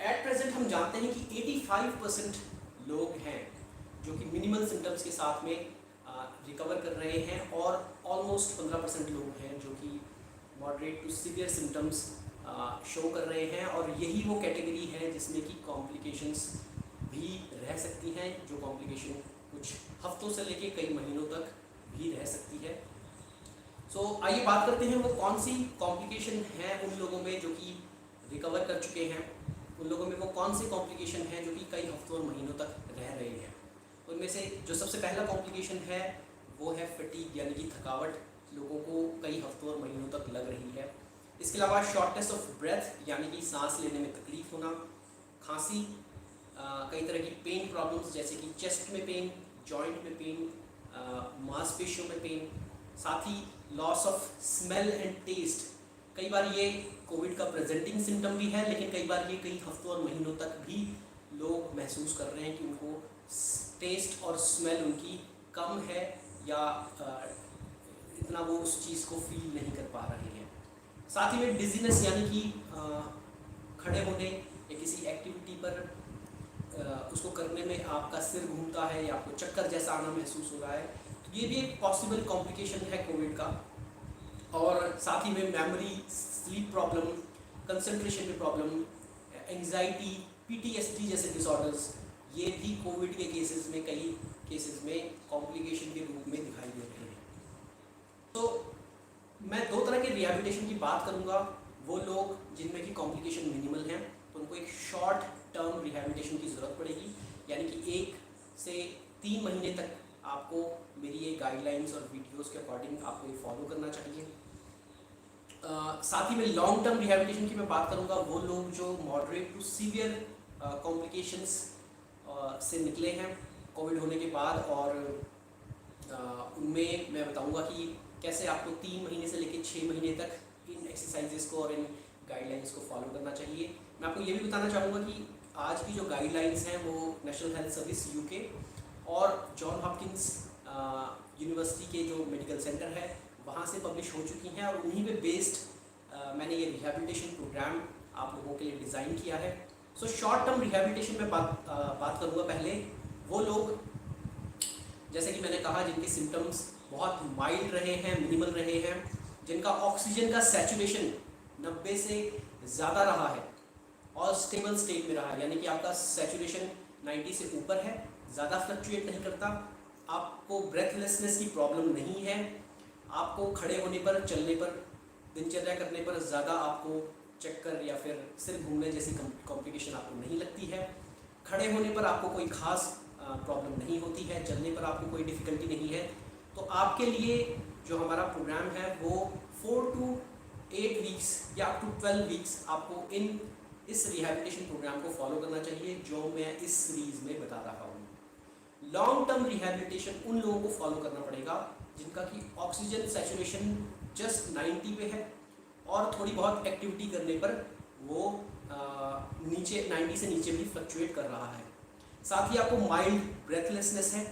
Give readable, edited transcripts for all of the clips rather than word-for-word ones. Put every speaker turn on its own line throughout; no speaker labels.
At present हम जानते हैं कि 85% लोग हैं जो कि मिनिमल सिम्टम्स के साथ में रिकवर कर रहे हैं और ऑलमोस्ट 15% लोग हैं जो कि moderate to severe symptoms show कर रहे हैं, और यही वो कैटेगरी है जिसमें कि कॉम्प्लिकेशंस भी रह सकती हैं, जो कॉम्प्लिकेशन कुछ हफ्तों से लेके कई महीनों तक भी रह सकती है। सो आइए बात करते हैं वो कौन सी कॉम्प्लिकेशन है उन लोगों में जो कि रिकवर कर चुके हैं, उन लोगों में वो कौन सी कॉम्प्लिकेशन है जो कि कई हफ्तों और महीनों तक रह रही है। उनमें से जो सबसे पहला कॉम्प्लिकेशन है वो है फटीग यानी कि थकावट, लोगों को कई हफ्तों और महीनों तक लग रही है। इसके अलावा शॉर्टनेस ऑफ ब्रेथ यानी कि सांस लेने में तकलीफ होना, खांसी, कई तरह की पेन प्रॉब्लम्स जैसे कि चेस्ट में पेन, जॉइंट में पेन, मांसपेशियों में पेन, साथ ही loss of smell and taste. कई बार ये कोविड का प्रेजेंटिंग सिम्टम भी है, लेकिन कई बार ये कई हफ्तों और महीनों तक भी लोग महसूस कर रहे हैं कि उनको टेस्ट और स्मेल उनकी कम है या इतना वो उस चीज़ को फील नहीं कर पा रहे हैं। साथ ही में डिजीनेस यानी कि खड़े होने या किसी एक्टिविटी पर उसको करने में आपका सिर घूमता है या आपको चक्कर जैसा आना महसूस हो रहा है, तो ये भी एक पॉसिबल कॉम्प्लिकेशन है कोविड का। और साथ ही में मेमोरी, स्लीप प्रॉब्लम, कंसंट्रेशन में प्रॉब्लम, एंजाइटी, पीटीएसडी जैसे डिसऑर्डर्स, ये भी कोविड के केसेस में कई केसेस में कॉम्प्लिकेशन के रूप में दिखाई दे रहे हैं। तो मैं दो तरह के रिहैबिलिटेशन की बात करूंगा। वो लोग जिनमें की कॉम्प्लिकेशन मिनिमल हैं तो उनको एक शॉर्ट टर्म रिहैबिलिटेशन की ज़रूरत पड़ेगी, यानी कि 1 से 3 महीने तक आपको मेरी ये गाइडलाइंस और वीडियोस के अकॉर्डिंग आपको ये फॉलो करना चाहिए। साथ ही में लॉन्ग टर्म रिहैबिलिटेशन की मैं बात करूंगा, वो लोग जो मॉडरेट टू सीवियर कॉम्प्लिकेशंस से निकले हैं कोविड होने के बाद, और उनमें मैं बताऊंगा कि कैसे आपको 3 महीने से लेकर 6 महीने तक इन एक्सरसाइजेस को और इन गाइडलाइंस को फॉलो करना चाहिए। मैं आपको ये भी बताना चाहूँगा कि आज की जो गाइडलाइंस हैं वो नेशनल हेल्थ सर्विस यूके और जॉन हॉपकिंस यूनिवर्सिटी के जो मेडिकल सेंटर है वहाँ से पब्लिश हो चुकी हैं, और उन्हीं पे बेस्ड मैंने ये रिहैबिलिटेशन प्रोग्राम आप लोगों के लिए डिज़ाइन किया है। सो शॉर्ट टर्म रिहैबिलिटेशन में बात करूँगा। पहले वो लोग जैसे कि मैंने कहा जिनके सिम्टम्स बहुत माइल्ड रहे हैं, मिनिमल रहे हैं, जिनका ऑक्सीजन का सैचुरेशन 90 से ज़्यादा रहा है और स्टेबल स्टेट में रहा है, यानी कि आपका सैचुरेशन 90 से ऊपर है, ज़्यादा फ्लक्चुएट नहीं करता, आपको ब्रेथलेसनेस की प्रॉब्लम नहीं है, आपको खड़े होने पर, चलने पर, दिनचर्या करने पर ज़्यादा आपको चक्कर या फिर सिर घूमने जैसी कॉम्प्लिकेशन आपको नहीं लगती है, खड़े होने पर आपको कोई खास प्रॉब्लम नहीं होती है, चलने पर आपको कोई डिफ़िकल्टी नहीं है, तो आपके लिए जो हमारा प्रोग्राम है वो 4 to 8 वीक्स या अप टू 12 वीक्स आपको इस रिहैबिलिटेशन प्रोग्राम को फॉलो करना चाहिए जो मैं इस सीरीज़ में बता रहा हूँ। लॉन्ग टर्म रिहैबिलिटेशन उन लोगों को फॉलो करना पड़ेगा जिनका कि ऑक्सीजन सैचुरेशन जस्ट 90 पे है और थोड़ी बहुत एक्टिविटी करने पर वो नीचे 90 से नीचे भी फ्लक्चुएट कर रहा है। साथ ही आपको माइल्ड ब्रेथलेसनेस है,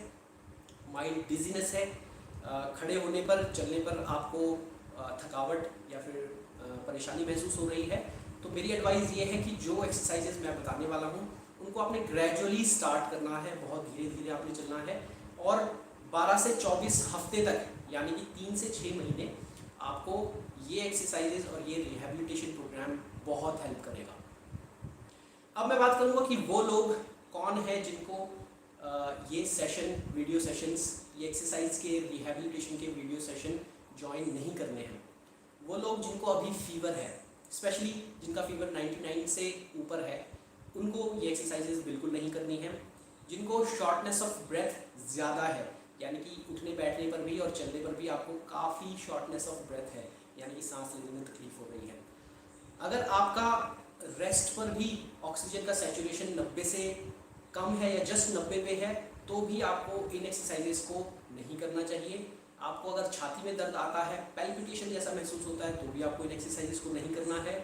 माइल्ड डिजीनेस है, खड़े होने पर, चलने पर आपको थकावट या फिर परेशानी महसूस हो रही है, तो मेरी एडवाइस ये है कि जो एक्सरसाइजेज मैं बताने वाला हूँ उनको आपने ग्रेजुअली स्टार्ट करना है, बहुत धीरे धीरे आपने चलना है, और 12 से 24 हफ्ते तक यानी कि 3 से 6 महीने आपको ये एक्सरसाइजेज और ये रिहैबिलिटेशन प्रोग्राम बहुत हेल्प करेगा। अब मैं बात करूँगा कि वो लोग कौन है जिनको ये सेशन, वीडियो सेशंस, ये एक्सरसाइज के, रिहैबिलिटेशन के वीडियो सेशन ज्वाइन नहीं करने हैं। वो लोग जिनको अभी फीवर है, स्पेशली जिनका फीवर 99 से ऊपर है, उनको ये एक्सरसाइजेज बिल्कुल नहीं करनी है। जिनको शॉर्टनेस ऑफ ब्रेथ ज़्यादा है, यानी कि उठने बैठने पर भी और चलने पर भी आपको काफ़ी शॉर्टनेस ऑफ ब्रेथ है, यानी कि सांस लेने में तकलीफ हो रही है। अगर आपका रेस्ट पर भी ऑक्सीजन का सैचुरेशन 90 से कम है या जस्ट 90 पे है, तो भी आपको इन एक्सरसाइजेस को नहीं करना चाहिए। आपको अगर छाती में दर्द आता है, पैल्पिटेशन जैसा महसूस होता है, तो भी आपको इन एक्सरसाइजेस को नहीं करना है।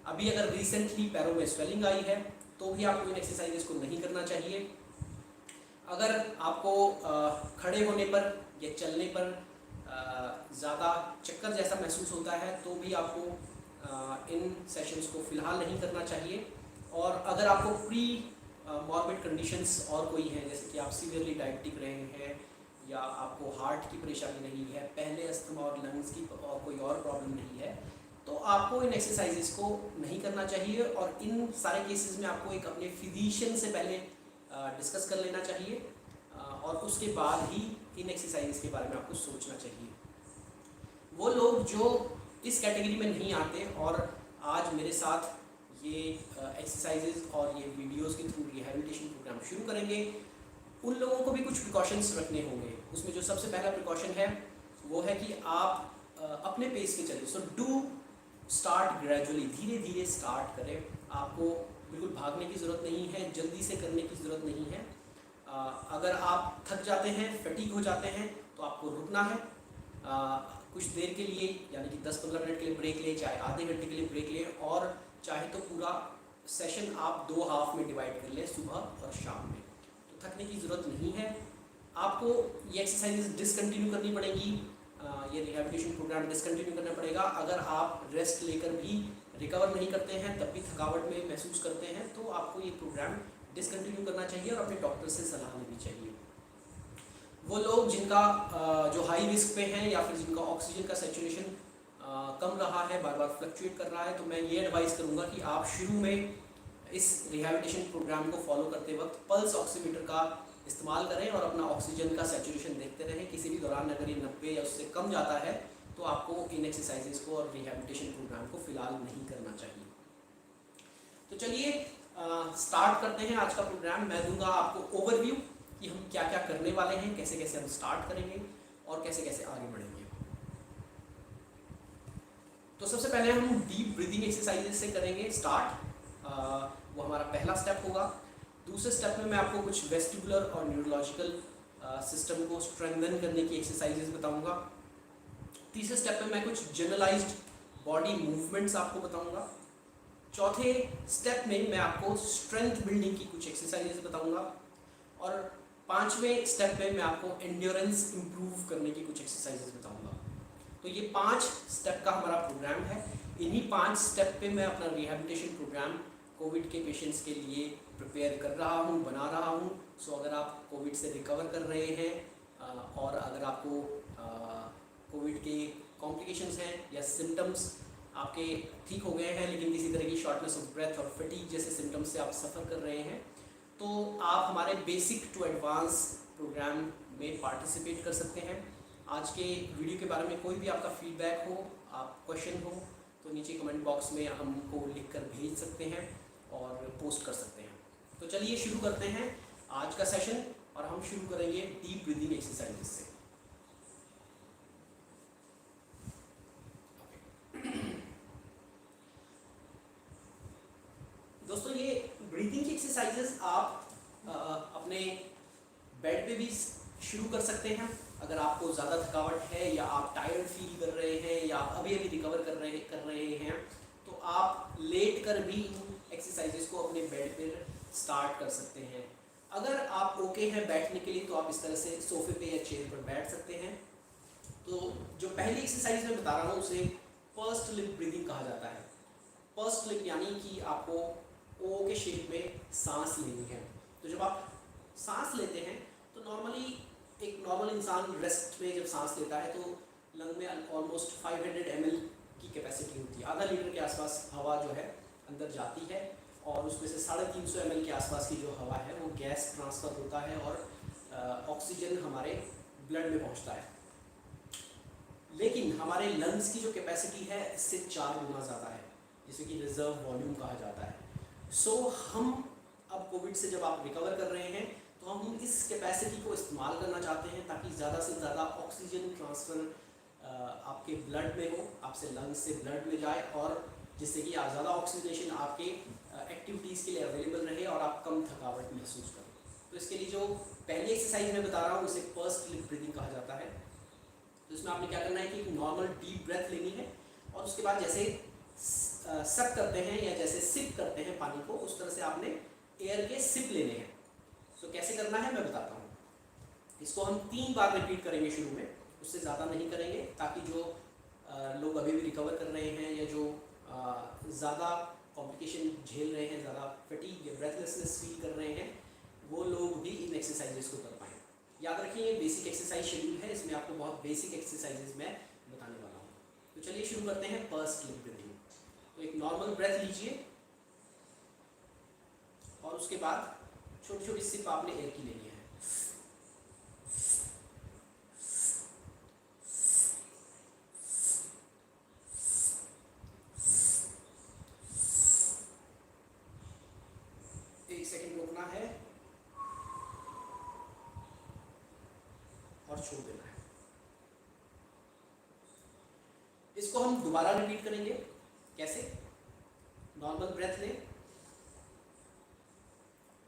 अभी अगर रिसेंटली पैरों में स्वेलिंग आई है तो भी आपको इन एक्सरसाइजेस को नहीं करना चाहिए। अगर आपको खड़े होने पर या चलने पर ज़्यादा चक्कर जैसा महसूस होता है, तो भी आपको इन सेशंस को फ़िलहाल नहीं करना चाहिए। और अगर आपको प्री मॉर्बिड कंडीशंस और कोई हैं, जैसे कि आप सीवियरली डायबिटिक रहे हैं या आपको हार्ट की परेशानी नहीं है, पहले अस्थमा और लंग्स की और कोई और प्रॉब्लम नहीं है, तो आपको इन एक्सरसाइजेस को नहीं करना चाहिए। और इन सारे केसेस में आपको एक अपने फिजिशियन से पहले डिस्कस कर लेना चाहिए और उसके बाद ही इन एक्सरसाइजेस के बारे में आपको सोचना चाहिए। वो लोग जो इस कैटेगरी में नहीं आते और आज मेरे साथ ये एक्सरसाइजेज और ये वीडियोस के थ्रू रिहैबिलिटेशन प्रोग्राम शुरू करेंगे, उन लोगों को भी कुछ प्रिकॉशंस रखने होंगे। उसमें जो सबसे पहला प्रिकॉशन है वो है कि आप अपने पेस पे चलें। सो डू स्टार्ट ग्रेजुअली, धीरे धीरे स्टार्ट करें। आपको बिल्कुल भागने की ज़रूरत नहीं है, जल्दी से करने की ज़रूरत नहीं है। अगर आप थक जाते हैं, फटीग हो जाते हैं, तो आपको रुकना है कुछ देर के लिए, यानी कि 10-15 मिनट के लिए ब्रेक लें, चाहे आधे घंटे के लिए ब्रेक लें, और चाहे तो पूरा सेशन आप 2 हाफ में डिवाइड कर लें, सुबह और शाम में। तो थकने की ज़रूरत नहीं है। आपको ये एक्सरसाइजेज डिसकंटिन्यू करनी पड़ेगी, ये रिहैबिलिटेशन प्रोग्राम डिसकंटिन्यू करना पड़ेगा। अगर आप रेस्ट लेकर भी रिकवर नहीं करते हैं, तब भी थकावट में महसूस करते हैं, तो आपको ये प्रोग्राम डिसकंटिन्यू करना चाहिए और अपने डॉक्टर से सलाह लेनी चाहिए। वो लोग जिनका जो हाई रिस्क पे हैं या फिर जिनका ऑक्सीजन का सैचुरेशन कम रहा है, बार बार फ्लक्चुएट कर रहा है, तो मैं ये एडवाइस करूँगा कि आप शुरू में इस रिहैबिलिटेशन प्रोग्राम को फॉलो करते वक्त पल्स ऑक्सीमीटर का इस्तेमाल करें और अपना ऑक्सीजन का सैचुरेशन देखते रहें। किसी भी दौरान अगर ये 90 या उससे कम जाता है तो आपको इन एक्सरसाइजेज को और रिहैबिलिटेशन प्रोग्राम को फिलहाल नहीं करना चाहिए। तो चलिए स्टार्ट करते हैं आज का प्रोग्राम। मैं दूंगा आपको ओवरव्यू कि हम क्या क्या करने वाले हैं, कैसे कैसे हम स्टार्ट करेंगे और कैसे कैसे आगे बढ़ेंगे। तो सबसे पहले हम डीप ब्रीदिंग एक्सरसाइजेज से करेंगे स्टार्ट। वो हमारा पहला स्टेप होगा। दूसरे स्टेप में मैं आपको कुछ वेस्टिबुलर और न्यूरोलॉजिकल सिस्टम को स्ट्रेंथन करने की एक्सरसाइजेज बताऊंगा। तीसरे स्टेप में मैं कुछ जनरलाइज्ड बॉडी मूवमेंट्स आपको बताऊंगा। चौथे स्टेप में मैं आपको स्ट्रेंथ बिल्डिंग की कुछ एक्सरसाइजेज बताऊंगा। और पांचवें स्टेप में मैं आपको एंड्योरेंस इंप्रूव करने की कुछ एक्सरसाइजेज बताऊंगा। तो ये 5 स्टेप का हमारा प्रोग्राम है। इन्हीं 5 स्टेप पे मैं अपना रिहैबिलिटेशन प्रोग्राम कोविड के पेशेंट्स के लिए प्रिपेयर कर रहा हूँ, बना रहा हूँ। सो अगर आप कोविड से रिकवर कर रहे हैं और अगर आपको कोविड के कॉम्प्लिकेशंस हैं या सिम्टम्स आपके ठीक हो गए हैं, लेकिन किसी तरह की शॉर्टनेस ऑफ ब्रेथ और फटीग जैसे सिम्टम्स से आप सफ़र कर रहे हैं, तो आप हमारे बेसिक टू एडवांस प्रोग्राम में पार्टिसिपेट कर सकते हैं। आज के वीडियो के बारे में कोई भी आपका फीडबैक हो, आप क्वेश्चन हो, तो नीचे कमेंट बॉक्स में हमको लिख कर भेज सकते हैं और पोस्ट कर सकते हैं। तो चलिए शुरू करते हैं आज का सेशन और हम शुरू करेंगे डीप ब्रीदिंग एक्सरसाइजेस से। दोस्तों, ये ब्रीदिंग की एक्सरसाइजेस आप अपने बेड पे भी शुरू कर सकते हैं। अगर आपको ज़्यादा थकावट है या आप टायर्ड फील कर रहे हैं या अभी अभी रिकवर कर रहे हैं, तो आप लेट कर भी एक्सरसाइजेस को अपने बेड पर स्टार्ट कर सकते हैं। अगर आप ओके हैं बैठने के लिए, तो आप इस तरह से सोफे पे या चेयर पर बैठ सकते हैं। तो जो पहली एक्सरसाइज मैं बता रहा हूँ उसे पर्स्ड लिप ब्रीदिंग कहा जाता है। पर्स्ड लिप यानी कि आपको ओ के शेप में सांस लेनी है। तो जब आप सांस लेते हैं तो नॉर्मली एक नॉर्मल इंसान रेस्ट में जब सांस लेता है तो लंग में ऑलमोस्ट 500 ml की कैपेसिटी होती है। आधा लीटर के आसपास हवा जो है अंदर जाती है और उसमें से 350 ml के आसपास की जो हवा है वो गैस ट्रांसफ़र होता है और ऑक्सीजन हमारे ब्लड में पहुंचता है। लेकिन हमारे लंग्स की जो कैपेसिटी है इससे 4 गुना ज़्यादा है, जिसे कि रिजर्व वॉल्यूम कहा जाता है। सो हम अब कोविड से जब आप रिकवर कर रहे हैं तो हम इस कैपेसिटी को इस्तेमाल करना चाहते हैं ताकि ज़्यादा से ज़्यादा ऑक्सीजन ट्रांसफ़र आपके ब्लड में हो, आपसे लंग्स से ब्लड में जाए और जिससे कि आप ज़्यादा ऑक्सीजनेशन आपके एक्टिविटीज़ के लिए अवेलेबल रहे और आप कम थकावट महसूस करें। तो इसके लिए जो पहली एक्सरसाइज मैं बता रहा हूँ उसे पर्स्ड लिप ब्रीदिंग कहा जाता है। तो इसमें आपने क्या करना है कि नॉर्मल डीप ब्रेथ लेनी है और उसके बाद जैसे सक करते हैं या जैसे सिप करते हैं पानी को, उस तरह से आपने एयर के सिप लेने हैं। तो कैसे करना है मैं बताता हूँ। इसको हम 3 बार रिपीट करेंगे शुरू में, उससे ज़्यादा नहीं करेंगे, ताकि जो लोग अभी भी रिकवर कर रहे हैं या जो ज़्यादा कॉम्प्लिकेशन झेल रहे हैं, ज़्यादा फटीग या ब्रेथलेसनेस फील कर रहे हैं, वो लोग भी इन एक्सरसाइजेस को कर पाएँ। याद रखिए ये बेसिक एक्सरसाइज शेड्यूल है, इसमें आपको बहुत बेसिक एक्सरसाइजेज मैं बताने वाला हूँ। तो चलिए शुरू करते हैं पर्स्ड लिप ब्रीथिंग। तो एक नॉर्मल ब्रेथ लीजिए और उसके बाद छोटी छोटी सिप आपने एयर की लेनी है। एक सेकंड रोकना है और छोड़ देना है। इसको हम दोबारा रिपीट करेंगे। कैसे? नॉर्मल ब्रेथ लें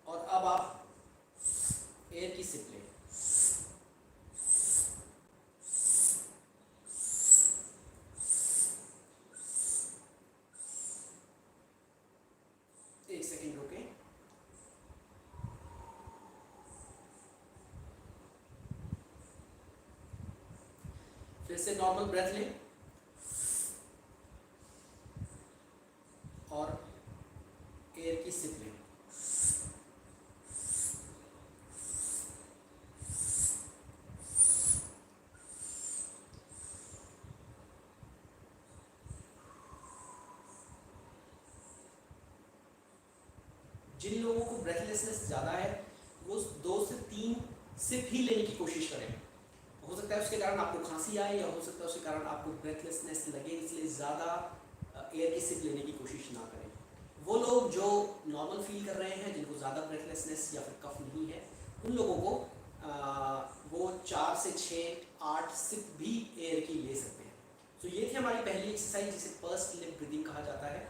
और अब आप एयर की सिप लें। एक सेकंड रोकें। फिर से नॉर्मल ब्रेथ लें और एयर की सिप लें। जिन लोगों को ब्रेथलेसनेस ज़्यादा है वो 2 से 3 सिप ही लेने की कोशिश करें। हो सकता है उसके कारण आपको खांसी आए या हो सकता है उसके कारण आपको ब्रेथलेसनेस लगे, इसलिए ज़्यादा एयर की सिप लेने की कोशिश ना करें। वो लोग जो नॉर्मल फील कर रहे हैं, जिनको ज़्यादा ब्रेथलेसनेस या फिर कफ नहीं है, उन लोगों को वो 4 से 6 8 सिप भी एयर की ले सकते हैं। तो ये थी हमारी पहली एक्सरसाइज जिसे पर्स्ड लिप ब्रीथिंग कहा जाता है।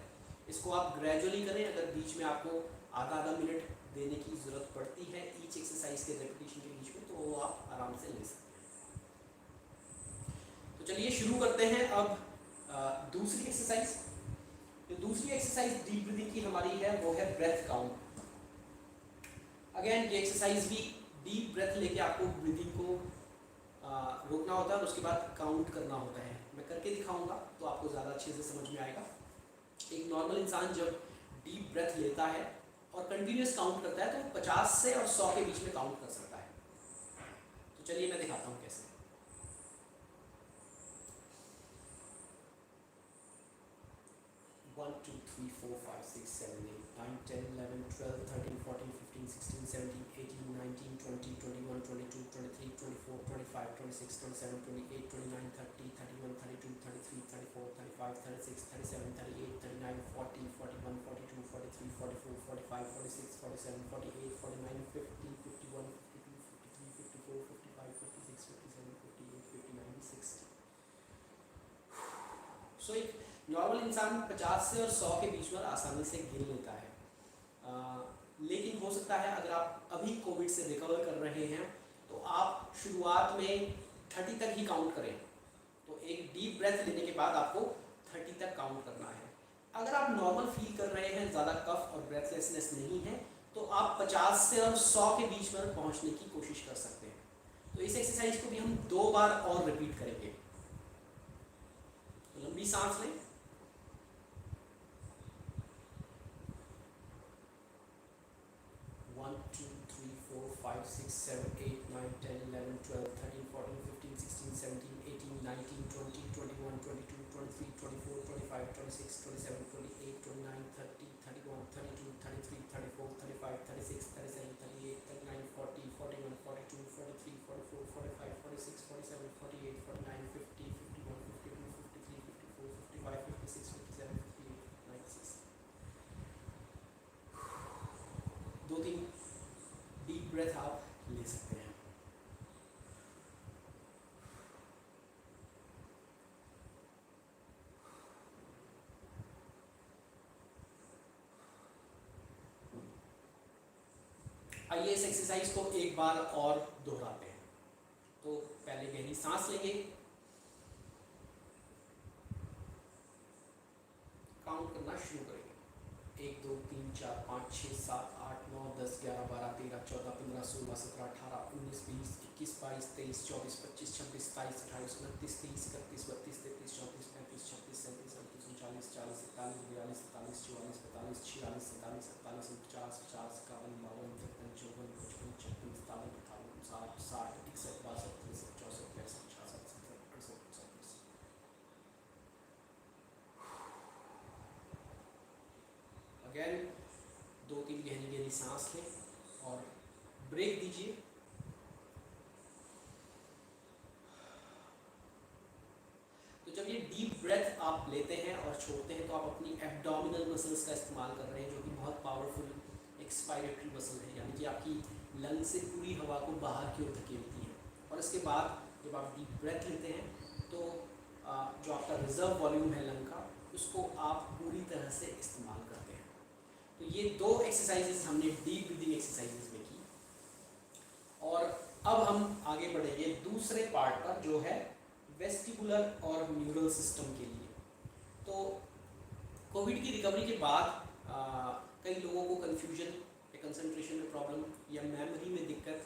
इसको आप ग्रेजुअली करें। अगर बीच में आपको आधा मिनट देने की ज़रूरत पड़ती है ईच एक्सरसाइज के रेपिटेशन के बीच में, तो वो आप आराम से ले सकते हैं। तो चलिए शुरू करते हैं अब दूसरी एक्सरसाइज। जो दूसरी एक्सरसाइज डीप ब्रीथिंग की हमारी है वो है ब्रेथ काउंट। अगेन ये एक्सरसाइज भी डीप ब्रेथ लेके आपको ब्रीथिंग को रोकना होता है और उसके बाद काउंट करना होता है। मैं करके दिखाऊंगा तो आपको ज़्यादा अच्छे से समझ में आएगा। एक नॉर्मल इंसान जब डीप ब्रेथ लेता है और कंटिन्यूस काउंट करता है तो 50 से और 100 के बीच में काउंट कर सकता है। तो चलिए मैं दिखाता हूँ कैसे। 1 2 3 4 5 6 7 8 9 10 11 12 13 14 15 16 17 18 19 20 21 22 23 24 25 26 27 28 29 30 31 32 33 34 35 36 37 38 39 40 41 42 43 44 45 46 47 48 49 50 51 52 53 54 55 56 57 58 59 60। सो एक नॉर्मल इंसान 50 से और 100 के बीच में आसानी से गिन लेता है। लेकिन हो सकता है अगर आप अभी कोविड से रिकवर कर रहे हैं तो आप शुरुआत में 30 तक ही काउंट करें। तो एक डीप ब्रेथ लेने के बाद आपको 30 तक काउंट करना है। अगर आप नॉर्मल फील कर रहे हैं, ज़्यादा कफ और ब्रेथलेसनेस नहीं है, तो आप 50 से और 100 के बीच में पहुंचने की कोशिश कर सकते हैं। तो इस एक्सरसाइज को भी हम 2 बार और रिपीट करेंगे। तो लंबी सांस लें, 1 2 3 4 5 6 7 8 9 10 11 12 13 14 15 16 17 18 19 20 21 22 23 24 25 26 27 28 29 30 31 32 33 34 35 36 37 38 39 40 41 42 43 44 45 46 47 48 49 50 51 52 53 54 55 56 57 58 59 60। 2-3 डीप ब्रेथ आप ले सकते हैं। आइए इस एक्सरसाइज को एक बार और दोहराते हैं। तो पहले गहरी सांस लेंगे, काउंट करना शुरू करेंगे। 1 2 3 4 5 6 7 8 9 10 11 12 13 14 15 16 17 18 19 20 21 22 23 24 25 26 27 28 29 30 31 31 32 33 34 35 36 37 38 39 40 41 42 43 44 45 46 47 48 49 50 51 52 53 54 55 56 57 58 59 60। 40, 40, 41, 42, 43, 44, 45, 46, 47, 48, 49, 50, 51, 52, 53, 54, 55, 56, 57, 58, 60, 60, 61, 62, 63, 64, 65, 66, 67, 68, 69, 70। अगेन 2-3 गहरी गहरी सांस लें और ब्रेक दीजिए। तो जब ये डीप ब्रेथ आप लेते हैं और छोड़ते हैं तो आप अपनी एब्डोमिनल मसल्स का इस्तेमाल कर रहे हैं, जो कि बहुत पावरफुल एक्सपायरेटरी मसल है, यानी कि आपकी लंग से पूरी हवा को बाहर की ओर धकेलती है। और इसके बाद जब आप डीप ब्रेथ लेते हैं तो जो आपका रिजर्व वॉल्यूम है लंग का, उसको आप पूरी तरह से इस्तेमाल करते हैं। तो ये 2 एक्सरसाइजेज हमने डीप ब्रीदिंग एक्सरसाइजेज में की। और अब हम आगे बढ़ेंगे दूसरे पार्ट पर, जो है वेस्टिबुलर और न्यूरल सिस्टम के लिए। तो कोविड की रिकवरी के बाद कई लोगों को कन्फ्यूजन या कंसंट्रेशन में प्रॉब्लम या मेमोरी में दिक्कत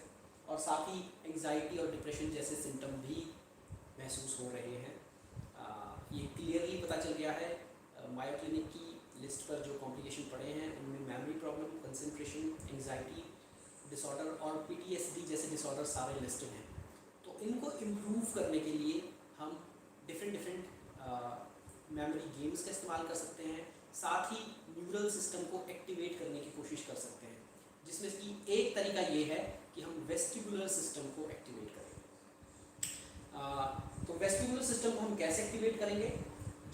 और साथ ही एंजाइटी और डिप्रेशन जैसे सिम्टम भी महसूस हो रहे हैं। ये क्लियरली पता चल गया है। मायो क्लिनिक की लिस्ट पर जो कॉम्प्लिकेशन पड़े हैं उनमें memory problem, concentration, anxiety disorder और PTSD जैसे डिसऑर्डर सारे लिस्टेड हैं। तो इनको इम्प्रूव करने के लिए हम डिफरेंट मेमोरी गेम्स का इस्तेमाल कर सकते हैं, साथ ही न्यूरल सिस्टम को एक्टिवेट करने की कोशिश कर सकते हैं, जिसमें कि एक तरीका ये है कि हम वेस्टिबुलर सिस्टम को एक्टिवेट करें। तो वेस्टिबुलर सिस्टम को हम कैसे एक्टिवेट करेंगे?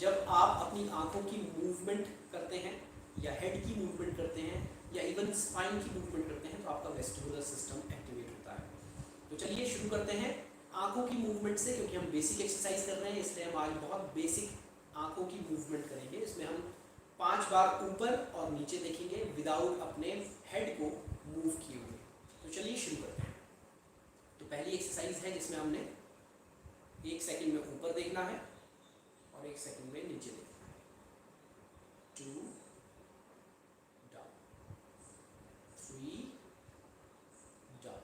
जब आप अपनी आँखों की मूवमेंट करते हैं या हेड की मूवमेंट करते हैं या इवन स्पाइन की मूवमेंट करते हैं तो आपका वेस्टिबुलर सिस्टम एक्टिवेट होता है। तो चलिए शुरू करते हैं आँखों की मूवमेंट से, क्योंकि हम बेसिक एक्सरसाइज कर रहे हैं, इसलिए हम आज बहुत बेसिक आँखों की मूवमेंट करेंगे। इसमें हम 5 बार ऊपर और नीचे देखेंगे विदाउट अपने हेड को मूव किए हुए। तो चलिए शुरू करते हैं। तो पहली एक्सरसाइज है जिसमें हमने 1 सेकंड में ऊपर देखना है और 1 सेकंड में नीचे देखना है। 2 डाउन, 3 डाउन,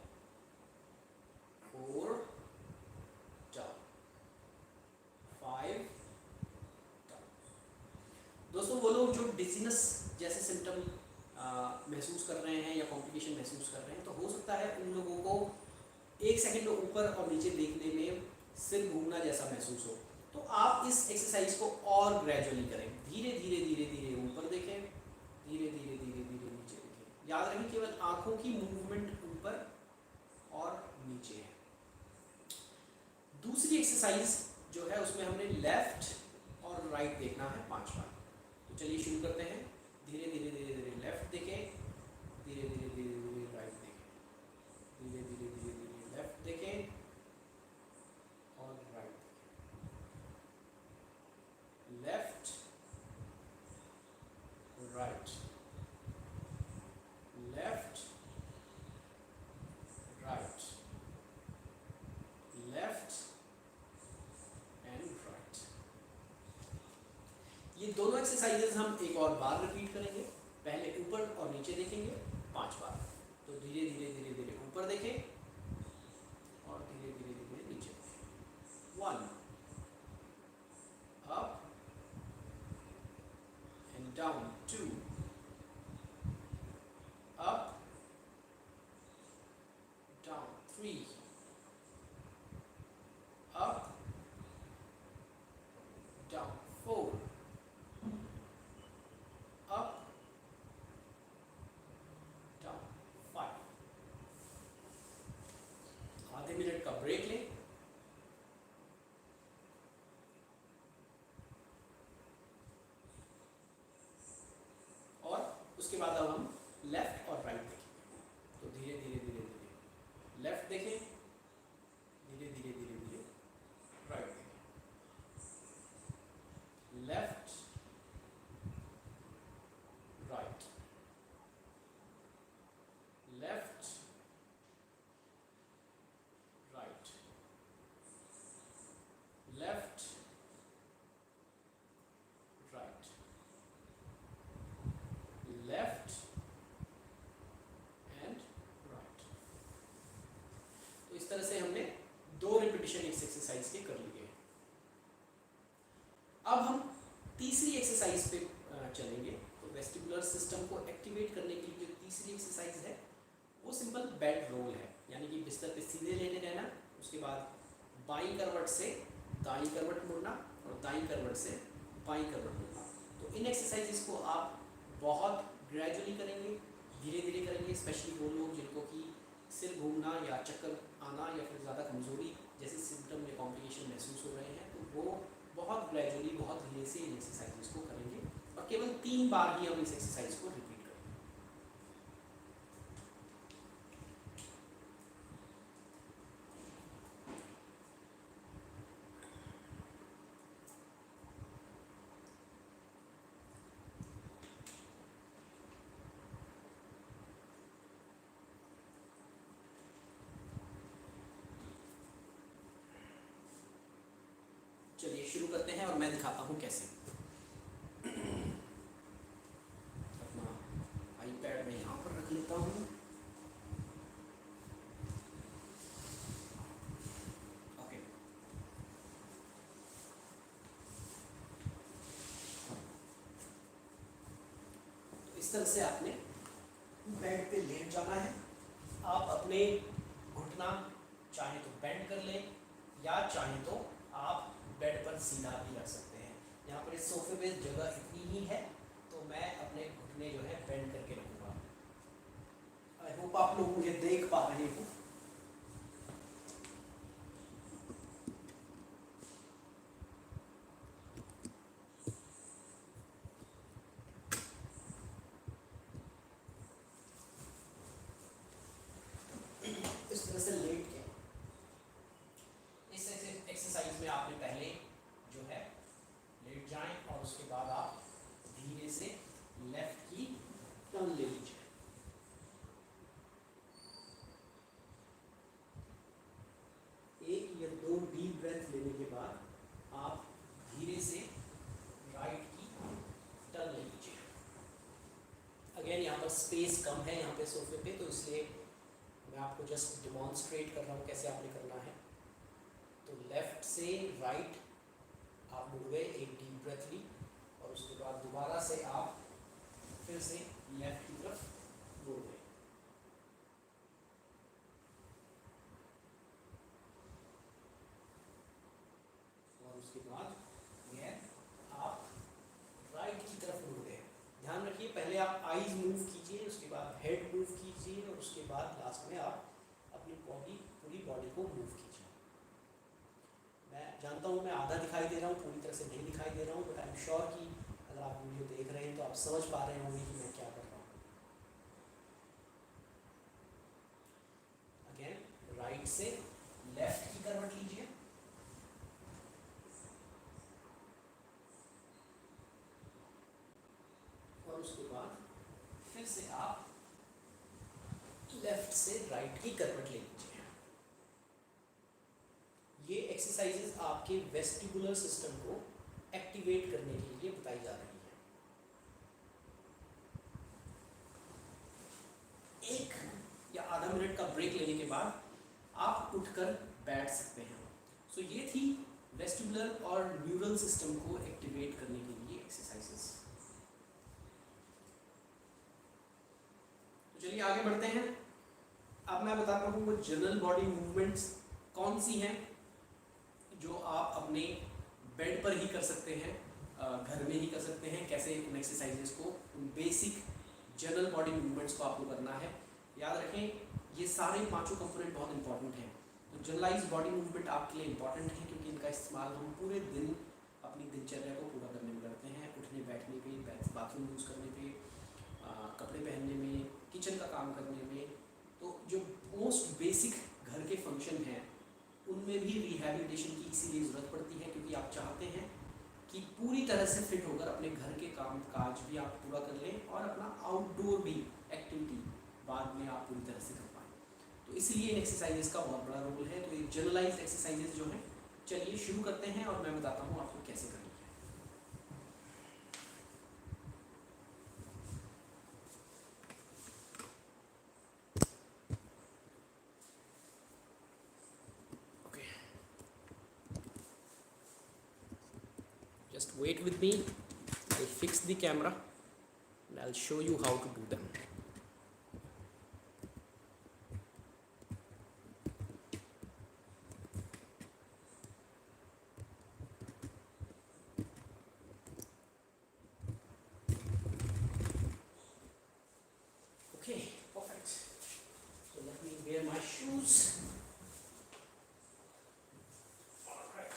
4 डाउन, 5 डाउन। दोस्तों, वो लोग जो डिजीनेस जैसे सिम्टम महसूस कर रहे हैं या कॉम्प्लिकेशन महसूस कर रहे हैं, तो हो सकता है उन लोगों को 1 सेकंड में ऊपर और नीचे देखने में सिर घूमना जैसा महसूस हो। तो आप इस एक्सरसाइज को और ग्रेजुअली करें, धीरे धीरे धीरे धीरे ऊपर देखें, धीरे धीरे धीरे धीरे नीचे देखें। याद रखें केवल आंखों की मूवमेंट ऊपर और नीचे है। दूसरी एक्सरसाइज जो है उसमें हमने लेफ्ट और राइट देखना है 5 बार। तो चलिए शुरू करते हैं। धीरे धीरे धीरे धीरे लेफ्ट देखें, धीरे धीरे धीरे धीरे राइट देखें, धीरे धीरे धीरे धीरे लेफ्ट देखें और राइट देखें, left right, left right, left and right. ये दोनों एक्सरसाइजेस हम एक और बार रिपीट करेंगे। पहले ऊपर और नीचे देखेंगे 5 बार। तो धीरे धीरे धीरे धीरे ऊपर देखें और धीरे धीरे धीरे नीचे देखें। 1 up and down, 2 up down, 3 up down, 4 up down, 5। आधे मिनट का ब्रेक लें। और उसके बाद अब हम लेफ्ट और राइट देखेंगे। तो धीरे धीरे धीरे धीरे लेफ्ट देखें, धीरे धीरे धीरे धीरे राइट देखें, left right, left right, left right, left and right. Simple bed roll है, यानी कि बिस्तर पे सीधे लेटे रहना, उसके बाद बाईं करवट से दाईं करवट मुड़ना और दाईं करवट से बाईं करवट मुड़ना। तो इन एक्सरसाइजेस को आप बहुत ग्रेजुअली करेंगे, धीरे धीरे करेंगे, स्पेशली वो लोग जिनको कि सिर घूमना या चक्कर आना या फिर ज़्यादा कमज़ोरी जैसे सिम्टम या कॉम्प्लिकेशन महसूस हो रहे हैं, तो वो बहुत ग्रेजुअली बहुत धीरे से इन एक्सरसाइजेस को करेंगे और केवल 3 बार ही हम इस एक्सरसाइज को रिपीट करेंगे। चलिए शुरू करते हैं और मैं दिखाता हूँ कैसे। अपना आईपैड में यहाँ पर रख लेता हूँ। ओके, तो इस तरह से आपने बेड पे लेट जाना है। आप अपने घुटना चाहे तो बेंड कर लें या चाहे तो आप बेड पर सीधा भी रख सकते हैं। यहाँ पर इस सोफे पे जगह इतनी ही है, तो मैं अपने घुटने जो है बेंड करके रखूँगा। आई होप आप लोग मुझे देख पा रहे हो। इस तरह से लेट के इस एक्सरसाइज में आपने पहले जो है लेट जाएं और उसके बाद आप धीरे से लेफ्ट की टर्न ले लीजिए। एक या दो डीप ब्रेथ लेने के बाद आप धीरे से राइट की टर्न ले लीजिए। अगेन यहाँ पर स्पेस कम है यहाँ पे सोफे पे, तो इसलिए मैं आपको जस्ट डिमॉन्स्ट्रेट कर रहा हूँ कैसे आपने करना है। तो लेफ्ट से राइट आप मुड़ गए, एक डीप ब्रेथ ली और उसके बाद दोबारा से आप फिर से लेफ्ट की तरफ मुड़ गए। और उसके बाद आप राइट की तरफ मुड़ गए। ध्यान रखिए, पहले आप आईज मूव कीजिए, उसके बाद हेड मूव कीजिए और उसके बाद लास्ट में आप अपनी बॉडी, पूरी बॉडी को मूव कीजिए। मैं जानता हूँ मैं आधा दिखाई दे रहा हूँ, पूरी तरह से नहीं दिखाई दे रहा हूँ, बट आई एम श्योर कि अगर आप वीडियो देख रहे हैं तो आप समझ पा रहे होंगे कि मैं क्या कर रहा हूँ। अगेन राइट से लेफ्ट की करवट लीजिए, और उसके बाद फिर से आप लेफ्ट से राइट की करवट ले लीजिए। ये एक्सरसाइजेस आपके वेस्टिबुलर सिस्टम को एक्टिवेट करने के लिए बताई जा रही है। एक या आधा मिनट का ब्रेक लेने के बाद आप उठकर बैठ सकते हैं। सो ये थी वेस्टिबुलर और न्यूरल सिस्टम को एक्टिवेट करने के लिए एक्सरसाइजेस। तो चलिए आगे बढ़ते हैं। अब मैं बताता हूँ वो जनरल बॉडी मूवमेंट्स कौन सी हैं जो आप अपने बेड पर ही कर सकते हैं, घर में ही कर सकते हैं। कैसे उन एक्सरसाइजेस को, उन बेसिक जनरल बॉडी मूवमेंट्स को आपको करना है। याद रखें ये सारे 5 कंपोनेंट बहुत इंपॉर्टेंट हैं। तो जनरलाइज बॉडी मूवमेंट आपके लिए इंपॉर्टेंट है क्योंकि इनका इस्तेमाल हम पूरे दिन अपनी दिनचर्या को पूरा करने में करते हैं। उठने बैठने पे, बाथरूम यूज़ करने पे, कपड़े पहनने में, किचन का काम करने में। तो जो मोस्ट बेसिक घर के फंक्शन हैं उनमें भी रिहैबिलिटेशन की इसीलिए ज़रूरत पड़ती है क्योंकि आप चाहते हैं कि पूरी तरह से फिट होकर अपने घर के काम काज भी आप पूरा कर लें और अपना आउटडोर भी एक्टिविटी बाद में आप पूरी तरह से कर पाएँ। तो इसलिए इन एक्सरसाइजेस का बहुत बड़ा रोल है। तो ये जनरलाइज्ड एक्सरसाइजेस जो हैं, चलिए शुरू करते हैं और मैं बताता हूँ आपको कैसे करनी है। Just wait with me, I'll fix the camera and I'll show you how to do them. wear my shoes. Alright.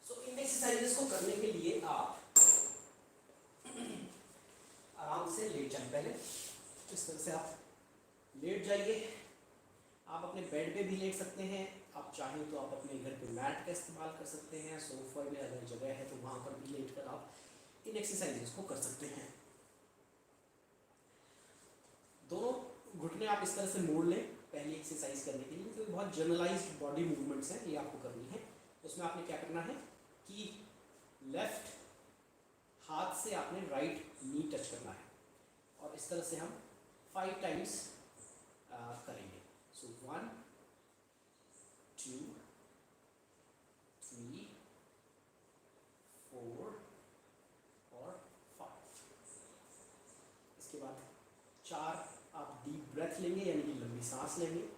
So in exercises को करने के लिए आप आराम से लेट जाएं। पहले इस तरह से आप लेट जाइए। आप अपने बेड पे भी लेट सकते हैं, आप चाहें तो आप अपने घर पे मैट का इस्तेमाल कर सकते हैं, सोफा में अगर जगह है तो वहाँ पर भी लेट कर आप इन एक्सरसाइजेस को कर सकते हैं। दोनों घुटने आप इस तरह से मोड़ लें पहली एक्सरसाइज करने के लिए, क्योंकि बहुत जनरलाइज्ड बॉडी मूवमेंट्स हैं, ये आपको करनी है। उसमें आपने क्या करना है कि लेफ्ट हाथ से आपने राइट नी टच करना है और इस तरह से हम 5 टाइम्स करेंगे। सो 1 2 3 4 और 5। इसके बाद 4 आप डीप ब्रेथ लेंगे, यानी कि लंबी सांस लेंगे।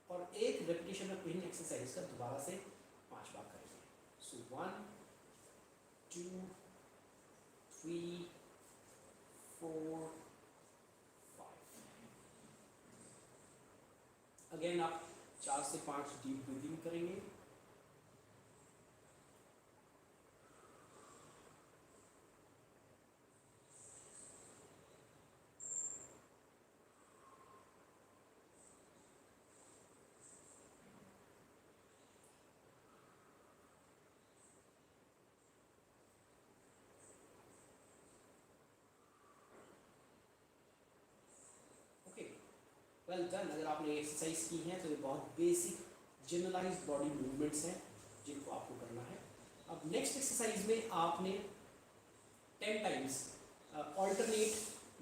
और एक रेपिटेशन ऑफ इन एक्सरसाइज का दोबारा से 5 बार करेंगे। सो 1 2 3 4 5। अगेन आप 4 से 5 डीप ब्रीदिंग करेंगे। Well done. अगर आपने एक्सरसाइज की है तो ये बहुत बेसिक जनरलाइज्ड बॉडी मूवमेंट्स हैं जिनको आपको करना है। अब नेक्स्ट एक्सरसाइज में आपने 10 टाइम्स ऑल्टरनेट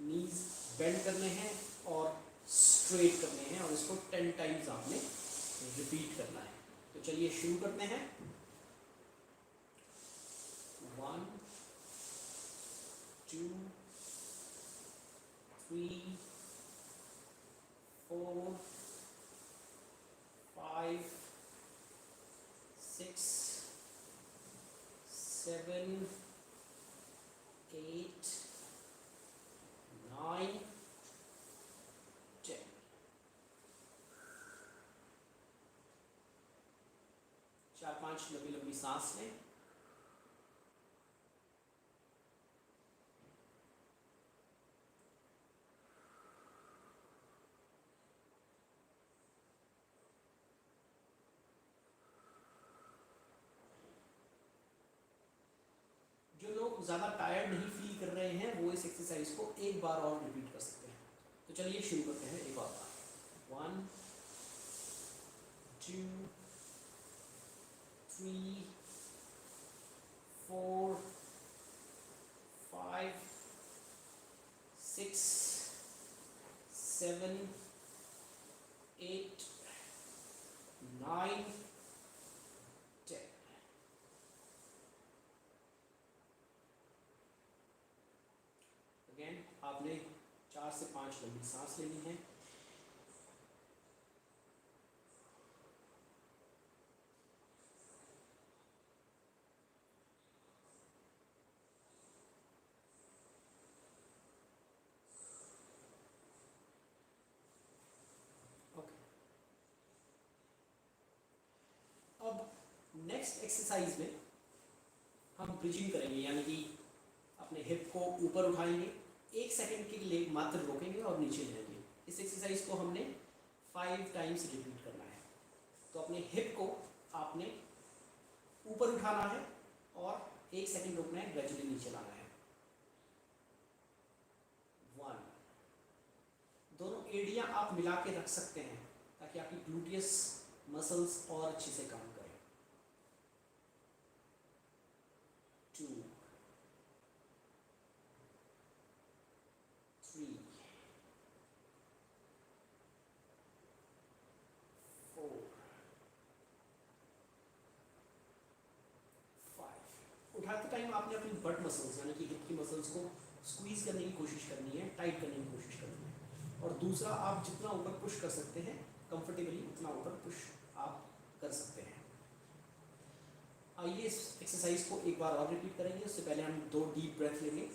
नीज बेंड करने हैं और स्ट्रेट करने हैं और इसको 10 टाइम्स आपने रिपीट करना है। तो चलिए शुरू करते हैं। 1 2 3 4 5 6 7 8 9 10। 4-5 लंबी लंबी सांस लें। जो लोग ज़्यादा टायर्ड नहीं फील कर रहे हैं वो इस एक्सरसाइज को एक बार और रिपीट कर सकते हैं। तो चलिए शुरू करते हैं एक और बार। 1 2 3 4 5 6 7 8 9 10। अगेन आपने 4 से 5 लंबी सांस लेनी है। अब नेक्स्ट एक्सरसाइज में हम ब्रिजिंग करेंगे, यानी कि अपने हिप को ऊपर उठाएंगे, 1 सेकंड के लिए मात्र रोकेंगे और नीचे लेंगे। इस एक्सरसाइज को हमने 5 टाइम्स रिपीट करना है। तो अपने हिप को आपने ऊपर उठाना है और 1 सेकंड रोकना है, ग्रेजुअली नीचे लाना है। 1। दोनों एड़ियां आप मिला के रख सकते हैं ताकि आपकी ग्लूटियस मसल्स और अच्छे से काम करें। 2 3 4 उठाते टाइम आपने अपनी बट मसल्स यानी कि हिप की मसल्स को स्क्वीज करने की कोशिश करनी है, टाइट करने की कोशिश करनी है। और दूसरा, आप जितना ऊपर पुश कर सकते हैं कंफर्टेबली उतना ऊपर पुश आप कर सकते हैं। आइए इस एक्सरसाइज को एक बार और रिपीट करेंगे। उससे पहले हम 2 डीप ब्रेथ लेंगे।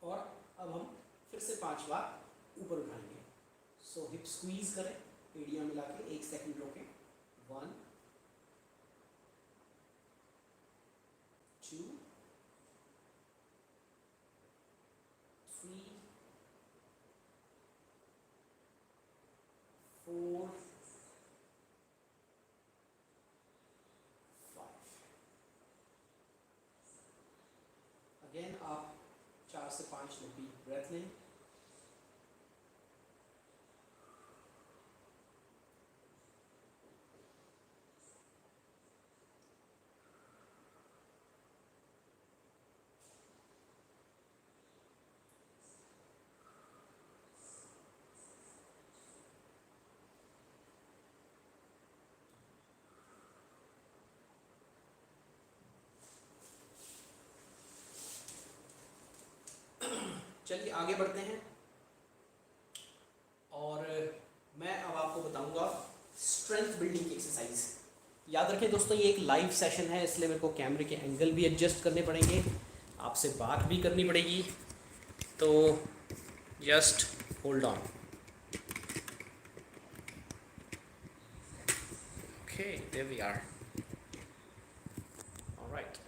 और अब हम फिर से 5 बार ऊपर उठाएंगे। सो हिप स्क्वीज करें, एड़ियां मिला के 1 सेकंड रोकें। 1 2 3 4 5। अगेन आप 4 से 5 लंबी ब्रेथ लें। चलिए आगे बढ़ते हैं और मैं अब आपको बताऊंगा स्ट्रेंथ बिल्डिंग की एक्सरसाइज। याद रखें दोस्तों, ये एक लाइव सेशन है, इसलिए मेरे को कैमरे के एंगल भी एडजस्ट करने पड़ेंगे, आपसे बात भी करनी पड़ेगी, तो just hold on. Okay, there we are. Alright,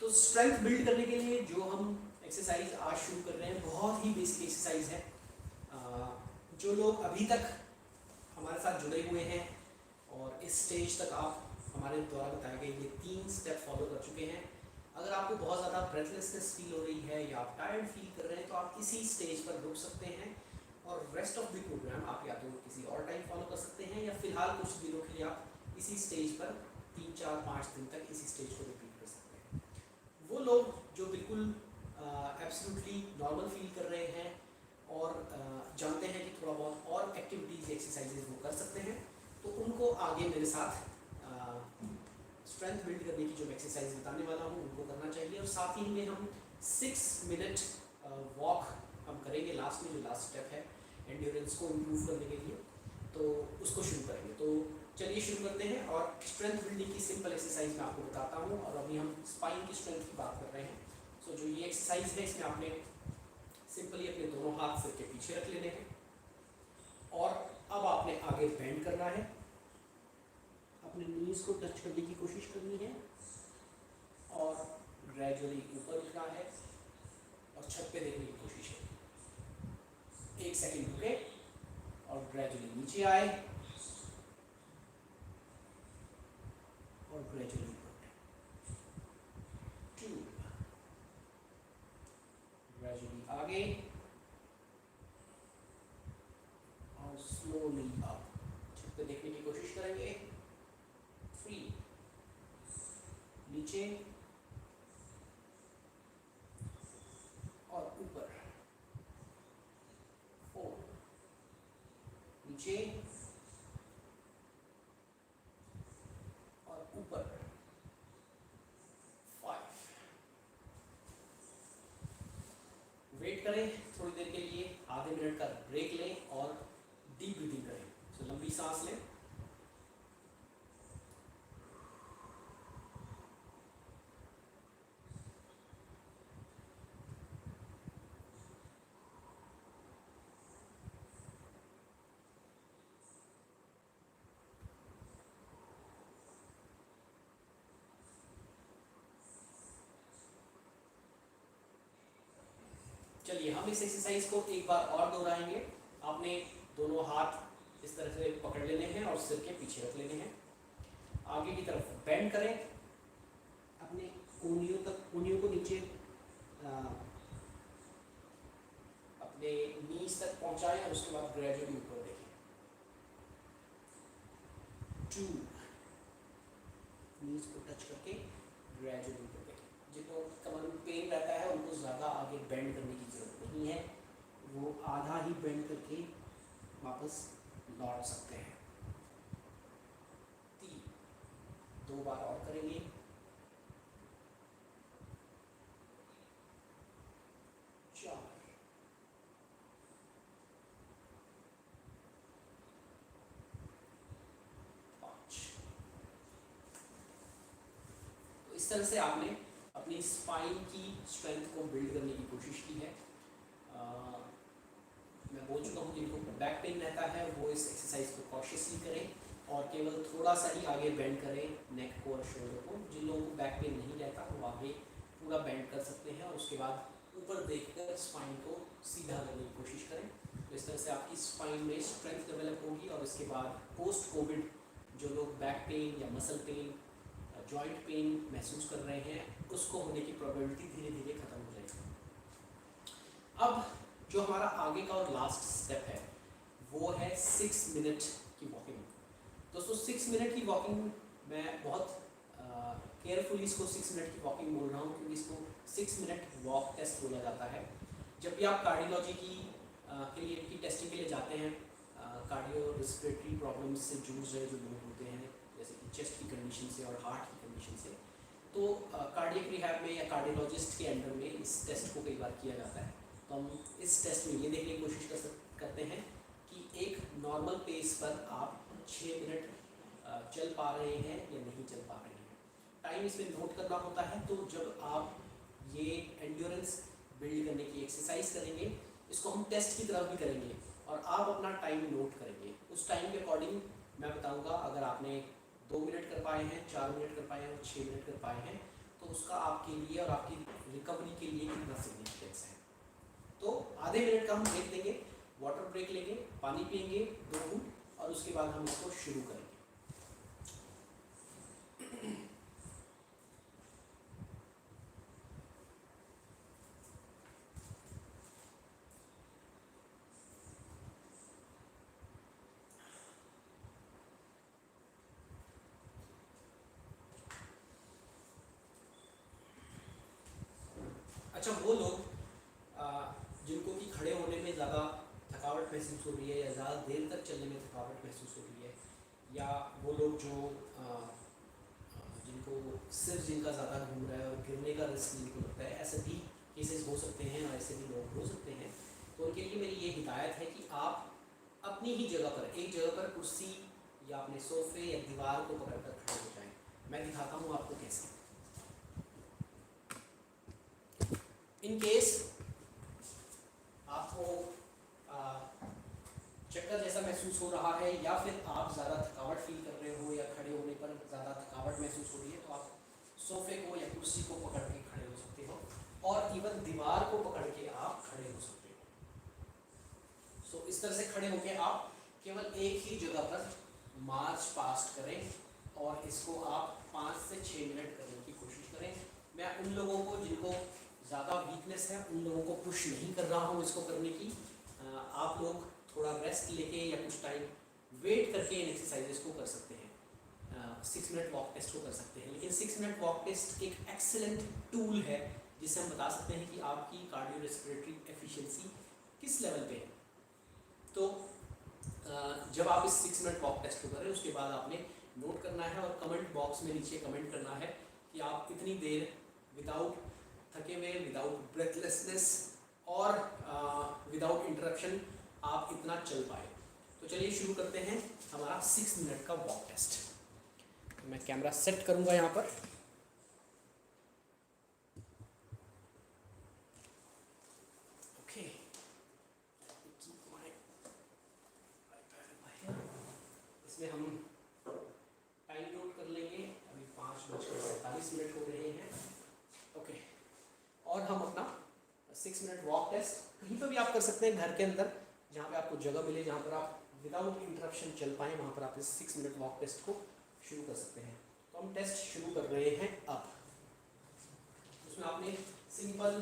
तो स्ट्रेंथ बिल्ड करने के लिए जो हम एक्सरसाइज आज शुरू कर रहे हैं बहुत ही बेसिक एक्सरसाइज है। जो लोग अभी तक हमारे साथ जुड़े हुए हैं और इस स्टेज तक आप हमारे द्वारा बताए गए ये 3 स्टेप फॉलो कर चुके हैं, अगर आपको बहुत ज़्यादा ब्रेथलेसनेस फील हो रही है या आप टायर्ड फील कर रहे हैं तो आप इसी स्टेज पर रुक सकते हैं और रेस्ट ऑफ द प्रोग्राम आप या तो किसी और टाइम फॉलो कर सकते हैं या फिलहाल कुछ दिनों के लिए आप इसी स्टेज पर 3 4 5 दिन तक इसी स्टेज को रिपीट कर सकते हैं। वो लोग जो बिल्कुल एब्सोल्युटली नॉर्मल फील कर रहे हैं और जानते हैं कि थोड़ा बहुत और एक्टिविटीज़ एक्सरसाइजेज वो कर सकते हैं, तो उनको आगे मेरे साथ स्ट्रेंथ बिल्ड करने की जो मैं एक्सरसाइज बताने वाला हूँ उनको करना चाहिए। और साथ ही में हम 6 मिनट वॉक हम करेंगे लास्ट में, जो लास्ट स्टेप है एंड्योरेंस को इम्प्रूव करने के लिए, तो उसको शुरू करेंगे। तो चलिए शुरू करते हैं और स्ट्रेंथ बिल्डिंग की सिंपल एक्सरसाइज मैं आपको बताता हूँ। और अभी हम स्पाइन की स्ट्रेंथ की बात कर रहे हैं। सो जो ये एक्सरसाइज है इसमें आपने सिंपली अपने दोनों हाथ सिर के पीछे रख लेने हैं और अब आपने आगे बेंड करना है, अपने नीज को टच करने की कोशिश करनी है और ग्रेजुअली ऊपर उठना है और छत पे देखने की कोशिश है। 1 सेकंड रुके और ग्रेजुअली नीचे आए और ग्रेजुअली ऊपर, 2, ग्रेजुअली आगे और स्लोली अप, छत पे देखने की कोशिश करेंगे। 3, नीचे और ऊपर, 4, नीचे और ऊपर, 5। वेट करें थोड़ी देर के लिए, आधे मिनट का ब्रेक लें और डीप ब्रीथिंग करें। तो लंबी सांस लें, चलिए हम इस एक्सरसाइज को एक बार और दोहराएंगे। आपने दोनों हाथ इस तरह से पकड़ लेने हैं और सिर के पीछे रख लेने हैं। आगे की तरफ बेंड करें, अपने कोहनियों तक, कोहनियों को नीचे अपने नीज तक पहुंचाएं और उसके बाद ग्रेजुअली ऊपर देखें। 2, नीज को टच करके ग्रेजुअली ऊपर देखें। जिनको कमर में पेन रहता है उनको ज़्यादा आगे बेंड करने की ज़रूरत नहीं है, वो आधा ही बेंड करके वापस लौट सकते हैं। 3, 2 बार और करेंगे। 4, 5। तो इस तरह से आपने अपनी स्पाइन की स्ट्रेंथ को बिल्ड करने की कोशिश की है। मैं बोल चुका हूँ जिनको बैक पेन रहता है वो इस एक्सरसाइज को कॉशियसली करें और केवल थोड़ा सा ही आगे बेंड करें नेक को और शोल्डर को। जिन लोगों को बैक पेन नहीं रहता वो आगे पूरा बेंड कर सकते हैं और उसके बाद ऊपर देखकर स्पाइन को सीधा करने की कोशिश करें। तो इस तरह से आपकी स्पाइन में स्ट्रेंथ डेवलप होगी और इसके बाद पोस्ट कोविड जो लोग बैक पेन या मसल पेन, जॉइंट पेन महसूस कर रहे हैं उसको होने की प्रोबेबिलिटी धीरे धीरे खत्म हो जाएगी। अब जो हमारा आगे का और लास्ट स्टेप है वो है 6 मिनट की वॉकिंग। दोस्तों 6 मिनट की वॉकिंग मैं बहुत केयरफुली इसको 6 मिनट की वॉकिंग बोल रहा हूँ क्योंकि इसको 6 मिनट वॉक टेस्ट बोला जाता है। जब भी आप कार्डियोलॉजी के लिए की टेस्टिंग के लिए जाते हैं, कार्डियो रेस्पिरेटरी प्रॉब्लम्स से जूझ रहे जो लोग होते हैं जैसे कि चेस्ट की कंडीशन से और हार्ट की कंडीशन से, तो कार्डियक रिहैब में या कार्डियोलॉजिस्ट के अंडर में इस टेस्ट को कई बार किया जाता है। तो हम इस टेस्ट में ये देखने की कोशिश करते हैं कि एक नॉर्मल पेस पर आप 6 मिनट चल पा रहे हैं या नहीं चल पा रहे हैं। टाइम इसमें नोट करना होता है। तो जब आप ये एंड्योरेंस बिल्ड करने की एक्सरसाइज करेंगे इसको हम टेस्ट की तरह भी करेंगे और आप अपना टाइम नोट करेंगे। उस टाइम के अकॉर्डिंग मैं बताऊंगा अगर आपने 2 मिनट कर पाए हैं, 4 मिनट कर पाए हैं और 6 मिनट कर पाए हैं तो उसका आपके लिए और आपकी रिकवरी के लिए कितना सिग्निफिकेंस है। तो आधे मिनट का हम ब्रेक देंगे, वाटर ब्रेक लेंगे, पानी पियेंगे 2 घूंट और उसके बाद हम इसको शुरू करेंगे। अच्छा, वो लोग जिनको कि खड़े होने में ज़्यादा थकावट महसूस हो रही है या ज़्यादा देर तक चलने में थकावट महसूस हो रही है, या वो लोग जो जिनको सिर जिनका ज़्यादा घूम रहा है और गिरने का रिस्क जिनको लगता है, ऐसे भी केसेस हो सकते हैं और ऐसे भी लोग हो सकते हैं। तो उनके लिए मेरी ये हिदायत है कि आप अपनी ही जगह पर, एक जगह पर कुर्सी या अपने सोफे या दीवार को पकड़कर खड़े हो जाएं। मैं दिखाता हूँ आपको कैसे। इन केस आपको चक्कर जैसा महसूस हो रहा है या फिर आप ज़्यादा थकावट फील कर रहे हो या खड़े होने पर ज़्यादा थकावट महसूस हो रही है, तो आप सोफे को या कुर्सी को पकड़ के खड़े हो सकते हो और इवन दीवार को पकड़ के आप खड़े हो सकते हो। सो इस तरह से खड़े होकर आप केवल एक ही जगह पर मार्च पास्ट करें और इसको आप 5 से 6 मिनट करने की कोशिश करें। मैं उन लोगों को जिनको ज़्यादा वीकनेस है उन लोगों को पुश नहीं कर रहा हूँ इसको करने की। आप लोग थोड़ा रेस्ट लेके या कुछ टाइम वेट करके इन एक्सरसाइजेस को कर सकते हैं। 6 मिनट वॉक टेस्ट को कर सकते हैं, लेकिन 6 मिनट वॉक टेस्ट एक एक्सेलेंट टूल है जिससे हम बता सकते हैं कि आपकी कार्डियो रेस्पिरेटरी एफिशिएंसी किस लेवल पे है। तो जब आप इस 6 मिनट वॉक टेस्ट को करें उसके बाद आपने नोट करना है और कमेंट बॉक्स में नीचे कमेंट करना है कि आप इतनी देर विदाउट थके हुए, विदाउट ब्रेथलेसनेस और विदाउट इंटरप्शन आप इतना चल पाए। तो चलिए शुरू करते हैं हमारा 6 मिनट का वॉक टेस्ट। तो मैं कैमरा सेट करूंगा यहाँ पर। ओके, इसमें हम टाइम नोट कर लेंगे। अभी 5:47 हो रहे हैं। ओके, और हम अपना 6 मिनट वॉक टेस्ट कहीं पर भी आप कर सकते हैं, घर के अंदर जहाँ पे आपको जगह मिले, जहाँ पर आप विदाउट इंटरप्शन चल पाए, वहाँ पर आप इस 6 मिनट वॉक टेस्ट को शुरू कर सकते हैं। तो हम टेस्ट शुरू कर रहे हैं। अब उसमें आपने सिंपल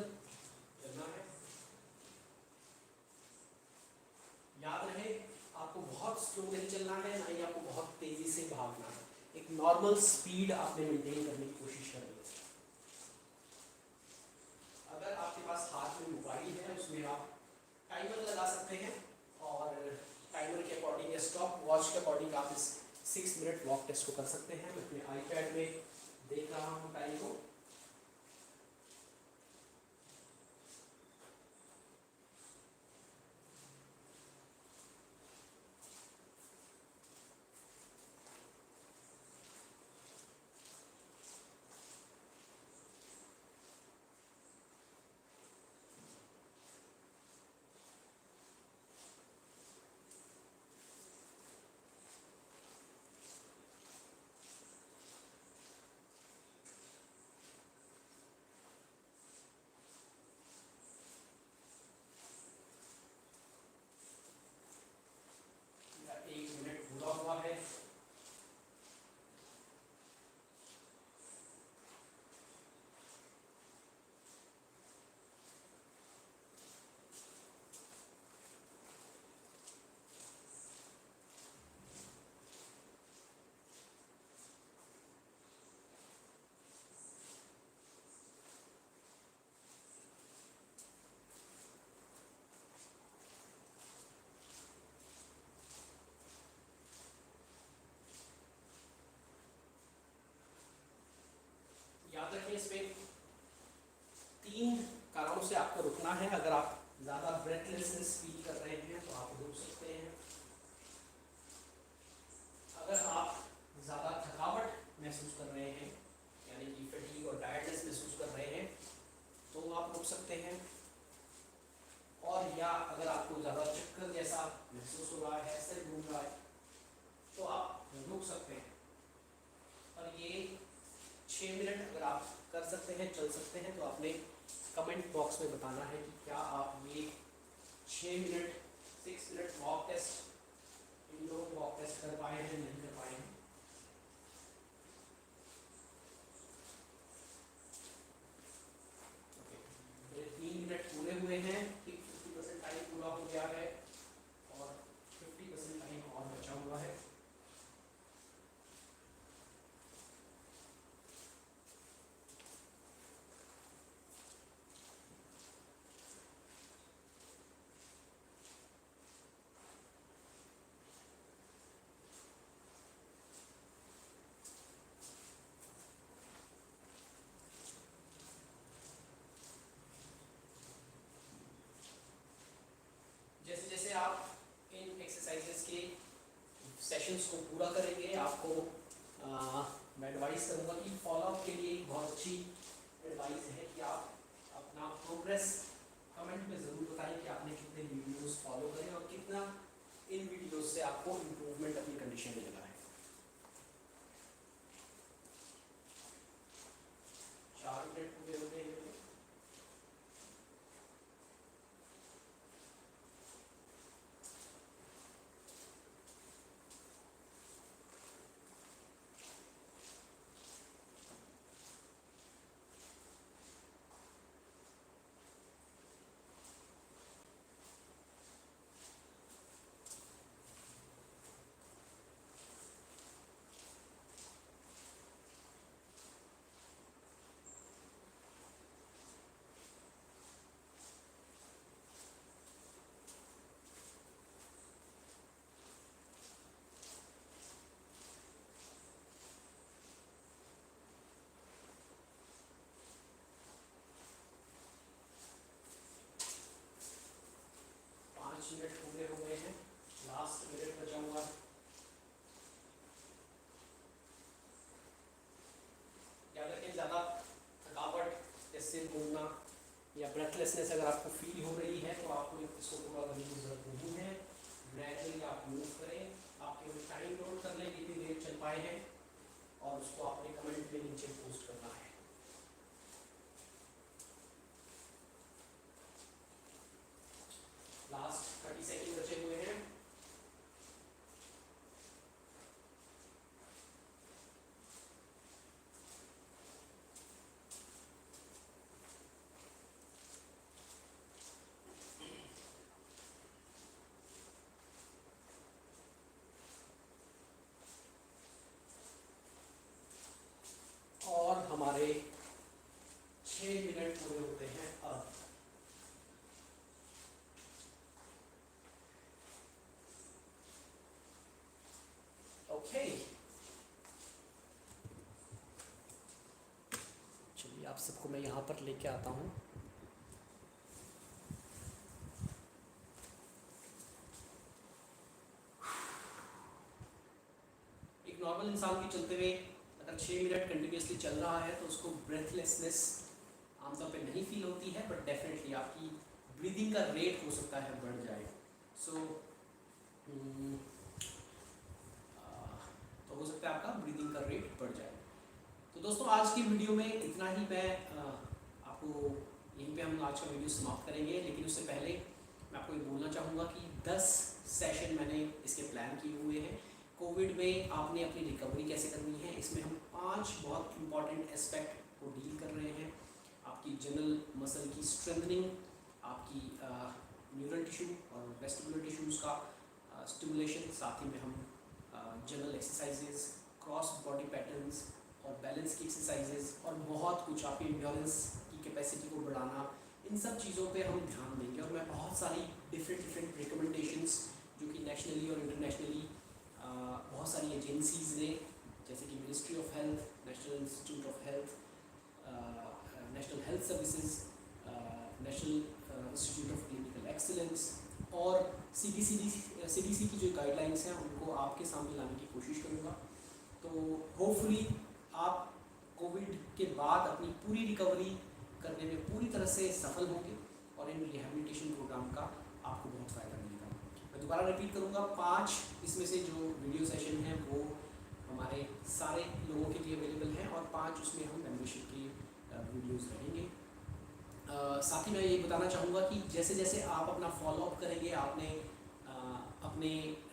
चलना है, नॉर्मल स्पीड आपने मेंटेन करने की कोशिश करनी है। अगर आपके पास हाथ में मोबाइल है उसमें आप टाइमर लगा सकते हैं और टाइमर के अकॉर्डिंग या स्टॉप वॉच के अकॉर्डिंग आप इस 6 मिनट वॉक टेस्ट को कर सकते हैं। मैं अपने आईपैड में देख रहा हूँ टाइम को। या 1 मिनट पूरा हुआ है। याद रखिए इसमें 3 कारणों से आपको रुकना है। अगर आप ज़्यादा ब्रेथलेसनेस फील कर रहे हैं तो आप रुक सकते हैं। अगर आप ज़्यादा थकावट महसूस कर रहे हैं यानी कि फटीग और टायर्डनेस महसूस कर रहे हैं तो आप रुक सकते हैं। और या अगर आपको ज़्यादा चक्कर जैसा महसूस हो रहा है, सिर घूम रहा है तो आप रुक सकते हैं। और ये 6 मिनट अगर आप कर सकते हैं, चल सकते हैं, तो आपने कमेंट बॉक्स में बताना है कि क्या आप ये 6 minute 6 minute walk test, indoor walk test कर पाए हैं, नहीं कर पाए हैं। मेरे 3 मिनट पूरे हुए हैं, 50% टाइम पूरा हो गया है और 50% टाइम और बचा हुआ है। जैसे जैसे आप इन एक्सरसाइजेस के सेशंस को पूरा करेंगे आपको मैं एडवाइस करूँगा कि फॉलोअप के लिए बहुत अच्छी एडवाइस है कि आप अपना प्रोग्रेस कमेंट में ज़रूर बताएं कि आपने कितने वीडियोस फॉलो करें और कितना इन वीडियोस से आपको इम्प्रूवमेंट अपनी कंडीशन में लगा है। 4 मिनट पूरे हो गए हैं। मिनट पूरे हो गए हैं, लास्ट मिनट बचा हुआ है। याद रखें ज़्यादा थकावट या सिर घूमना या ब्रेथलेसनेस अगर आपको फील हो रही है तो आपको इसको पूरा करने की जरूरत नहीं है। ग्रेजुअली आप मूव करें, आप केवल टाइम नोट कर लें कितनी देर चल पाए हैं और उसको आपने कमेंट में नीचे पोस्ट करना है। लास्ट 30 सेकंड बचे हुए हैं। सबको मैं यहाँ पर लेके आता हूँ। एक नॉर्मल इंसान भी चलते हुए अगर 6 मिनट कंटिन्यूसली चल रहा है तो उसको ब्रेथलेसनेस आमतौर पे नहीं फील होती है, बट डेफिनेटली आपकी ब्रीदिंग का रेट हो सकता है बढ़ जाए। सो तो हो सकता है आपका ब्रीदिंग का रेट बढ़ जाए। तो दोस्तों आज की वीडियो में इतना ही। मैं आपको यहीं पे हम आज का वीडियो समाप्त करेंगे, लेकिन उससे पहले मैं आपको ये बोलना चाहूँगा कि 10 सेशन मैंने इसके प्लान किए हुए हैं। कोविड में आपने अपनी रिकवरी कैसे करनी है, इसमें हम 5 बहुत इंपॉर्टेंट एस्पेक्ट को डील कर रहे हैं। आपकी जनरल मसल की स्ट्रेंथनिंग, आपकी न्यूरल टिश्यू और वेस्टिबुलर टिश्यूज़ का स्टिमुलेशन, साथ ही में हम general exercises, cross body patterns और बैलेंस की एक्सरसाइजेज और बहुत कुछ, आपकी एंड्योरेंस की कैपेसिटी को बढ़ाना, इन सब चीज़ों पे हम ध्यान देंगे। और मैं बहुत सारी डिफरेंट रिकमेंडेशंस जो कि नेशनली और इंटरनेशनली बहुत सारी एजेंसीज़ ने, जैसे कि ministry of health, national institute of health, national health services, national institute of clinical excellence और CDC की जो गाइडलाइंस हैं उनको आपके सामने लाने की कोशिश करूँगा। तो होपफुली आप कोविड के बाद अपनी पूरी रिकवरी करने में पूरी तरह से सफल होंगे और इन रिहैबिलिटेशन प्रोग्राम का आपको बहुत फ़ायदा मिलेगा। मैं दोबारा रिपीट करूँगा, 5 इसमें से जो वीडियो सेशन हैं वो हमारे सारे लोगों के लिए अवेलेबल हैं और 5 उसमें हम मेम्बरशिप के वीडियोज़ रहेंगे। साथ ही मैं ये बताना चाहूँगा कि जैसे जैसे आप अपना फॉलोअप करेंगे, आपने अपने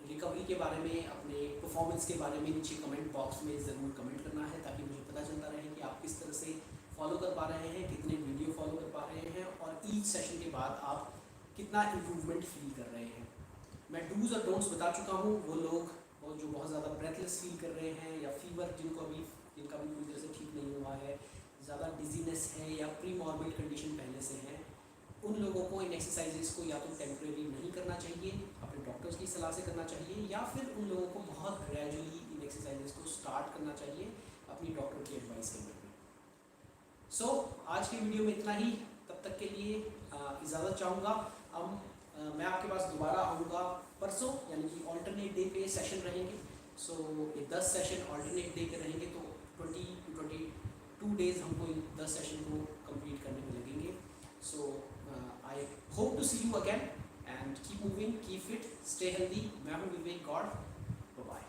रिकवरी के बारे में, अपने परफॉर्मेंस के बारे में नीचे कमेंट बॉक्स में ज़रूर कमेंट करना है, ताकि मुझे पता चलता रहे कि आप किस तरह से फॉलो कर पा रहे हैं, कितने वीडियो फॉलो कर पा रहे हैं और ईच सेशन के बाद आप कितना इम्प्रूवमेंट फील कर रहे हैं। मैं डूज़ और डोंट्स बता चुका हूँ। वो लोग जो बहुत ज़्यादा ब्रेथलेस फील कर रहे हैं या फीवर जिनका भी पूरी तरह से ठीक नहीं हुआ है, ज़्यादा डिजीनेस है या प्री मॉर्बिड कंडीशन पहले से है, उन लोगों को इन एक्सरसाइजेस को या तो टेम्परेरी नहीं करना चाहिए, अपने डॉक्टर्स की सलाह से करना चाहिए, या फिर उन लोगों को बहुत ग्रेजुअली इन एक्सरसाइजेस को स्टार्ट करना चाहिए अपनी डॉक्टर की एडवाइस के अंदर। सो आज की वीडियो में इतना ही। तब तक के लिए इजाज़त चाहूँगा। अब मैं आपके पास दोबारा आऊँगा परसों, यानी कि ऑल्टरनेट डे पे सेशन रहेंगे। सो ये 10 सेशन ऑल्टरनेट डे के रहेंगे, तो 20 to 22 डेज़ हमको इन 10 सेशन को कंप्लीट करने में लगेंगे। सो I hope to see you again and keep moving, keep fit, stay healthy. मैं हूँ विवेक गौड़। Bye bye.